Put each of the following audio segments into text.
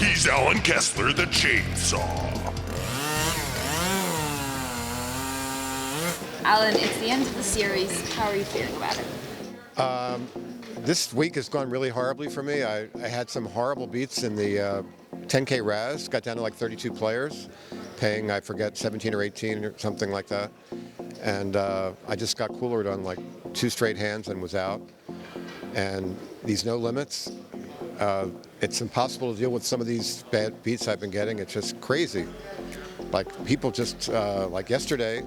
He's Alan Kessler, the chainsaw. Alan, it's the end of the series. How are you feeling about it? This week has gone really horribly for me. I had some horrible beats in the 10K Raz. Got down to like 32 players, paying, I forget, 17 or 18 or something like that. And I just got coolered on like 2 straight hands and was out. And these no limits, it's impossible to deal with some of these bad beats I've been getting. It's just crazy. Like people just, like yesterday,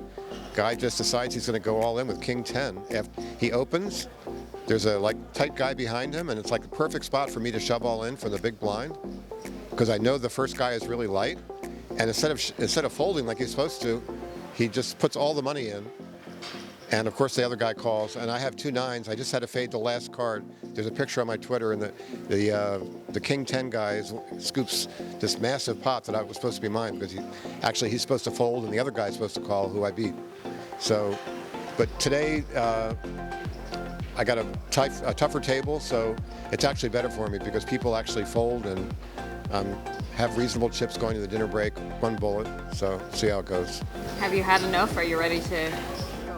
guy just decides he's going to go all in with King 10. If he opens, there's a like tight guy behind him, and it's like the perfect spot for me to shove all in from the big blind, because I know the first guy is really light, and instead of folding like he's supposed to, he just puts all the money in. And of course the other guy calls, and I have 2 9s. I just had to fade the last card. There's a picture on my Twitter, and the King 10 guy scoops this massive pot that was supposed to be mine, because he's supposed to fold, and the other guy's supposed to call, who I beat. So, but today I got a tougher table, so it's actually better for me because people actually fold and have reasonable chips going to the dinner break, 1 bullet. So see how it goes. Have you had enough? Are you ready to?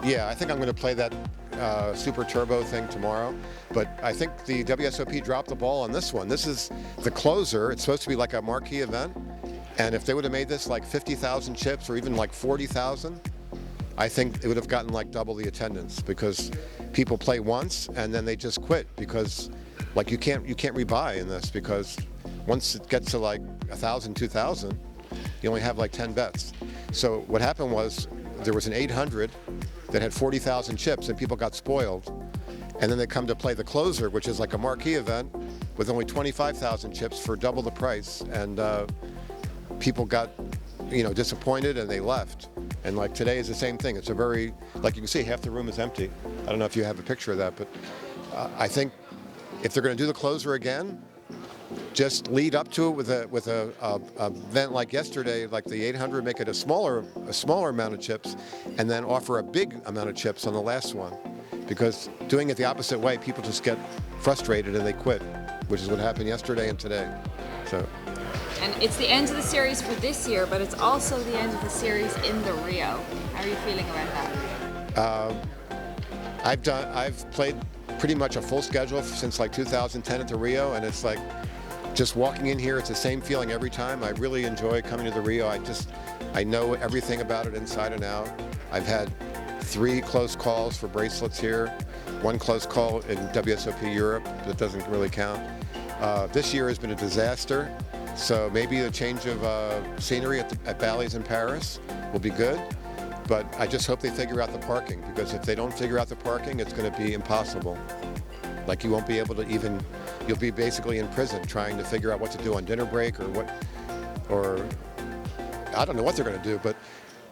Yeah, I think I'm going to play that Super Turbo thing tomorrow. But I think the WSOP dropped the ball on this one. This is the closer. It's supposed to be like a marquee event. And if they would have made this like 50,000 chips or even like 40,000, I think it would have gotten like double the attendance, because people play once and then they just quit, because like you can't rebuy in this, because once it gets to like 1,000, 2,000, you only have like 10 bets. So what happened was there was an 800 that had 40,000 chips and people got spoiled. And then they come to play the closer, which is like a marquee event with only 25,000 chips for double the price. And people got, disappointed and they left. And like today is the same thing. It's a very, like you can see, half the room is empty. I don't know if you have a picture of that, but I think if they're going to do the closer again, just lead up to it with a event like yesterday, like the 800, make it a smaller amount of chips, and then offer a big amount of chips on the last one. Because doing it the opposite way, people just get frustrated and they quit, which is what happened yesterday and today. So. And it's the end of the series for this year, but it's also the end of the series in the Rio. How are you feeling about that? I've played pretty much a full schedule since like 2010 at the Rio, and it's like just walking in here, it's the same feeling every time. I really enjoy coming to the Rio. I know everything about it inside and out. I've had 3 close calls for bracelets here, 1 close call in WSOP Europe that doesn't really count. This year has been a disaster. So maybe the change of scenery at Bally's in Paris will be good, but I just hope they figure out the parking, because if they don't figure out the parking, it's going to be impossible. Like you won't be able to even, you'll be basically in prison trying to figure out what to do on dinner break or I don't know what they're going to do, but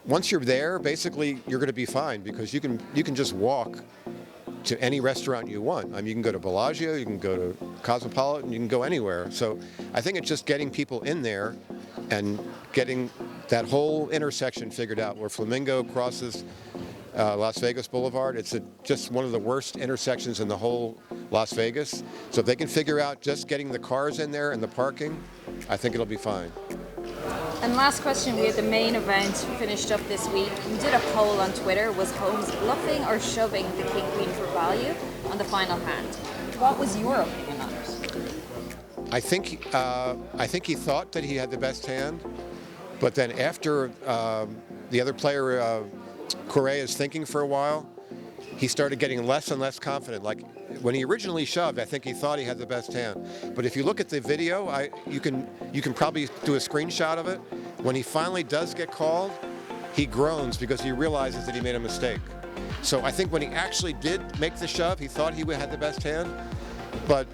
once you're there, basically you're going to be fine, because you can just walk to any restaurant you want. I mean, you can go to Bellagio, you can go to Cosmopolitan, you can go anywhere. So I think it's just getting people in there and getting that whole intersection figured out where Flamingo crosses Las Vegas Boulevard. It's just one of the worst intersections in the whole Las Vegas. So if they can figure out just getting the cars in there and the parking, I think it'll be fine. And last question, we had the main event finished up this week. We did a poll on Twitter. Was Holmes bluffing or shoving the king-queen for value on the final hand? What was your opinion on it? I think he thought that he had the best hand, but then after the other player, Correa, is thinking for a while, he started getting less and less confident. Like when he originally shoved, I think he thought he had the best hand. But if you look at the video, you can probably do a screenshot of it. When he finally does get called, he groans because he realizes that he made a mistake. So I think when he actually did make the shove, he thought he had the best hand. But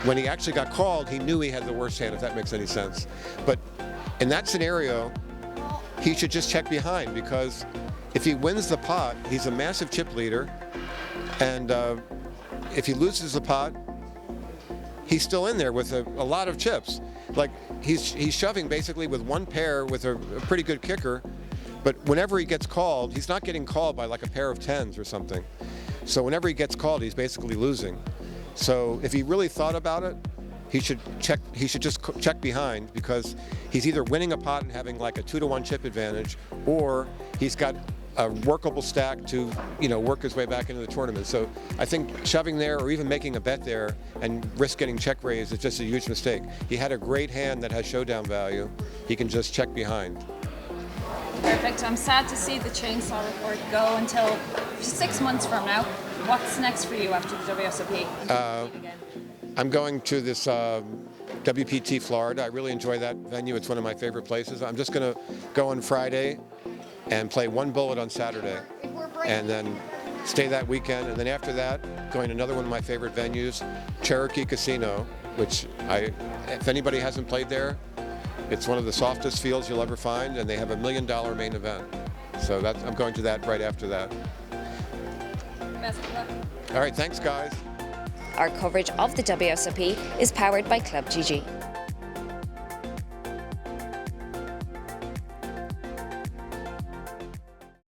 when he actually got called, he knew he had the worst hand, if that makes any sense. But in that scenario, he should just check behind, because if he wins the pot, he's a massive chip leader, and if he loses the pot, he's still in there with a lot of chips. Like he's shoving basically with 1 pair with a pretty good kicker, but whenever he gets called, he's not getting called by like a pair of 10s or something. So whenever he gets called, he's basically losing. So if he really thought about it, he should just check behind, because he's either winning a pot and having like a 2-to-1 chip advantage, or he's got a workable stack to, work his way back into the tournament. So I think shoving there or even making a bet there and risk getting check raised is just a huge mistake. He had a great hand that has showdown value. He can just check behind. Perfect. I'm sad to see the chainsaw report go until 6 months from now. What's next for you after the WSOP? I'm going to this WPT Florida. I really enjoy that venue. It's one of my favorite places. I'm just going to go on Friday and play one bullet on Saturday, and then stay that weekend. And then after that, going to another one of my favorite venues, Cherokee Casino, which if anybody hasn't played there, it's one of the softest fields you'll ever find, and they have $1 million main event. So I'm going to that right after that. Best of luck. All right, thanks guys. Our coverage of the WSOP is powered by ClubGG.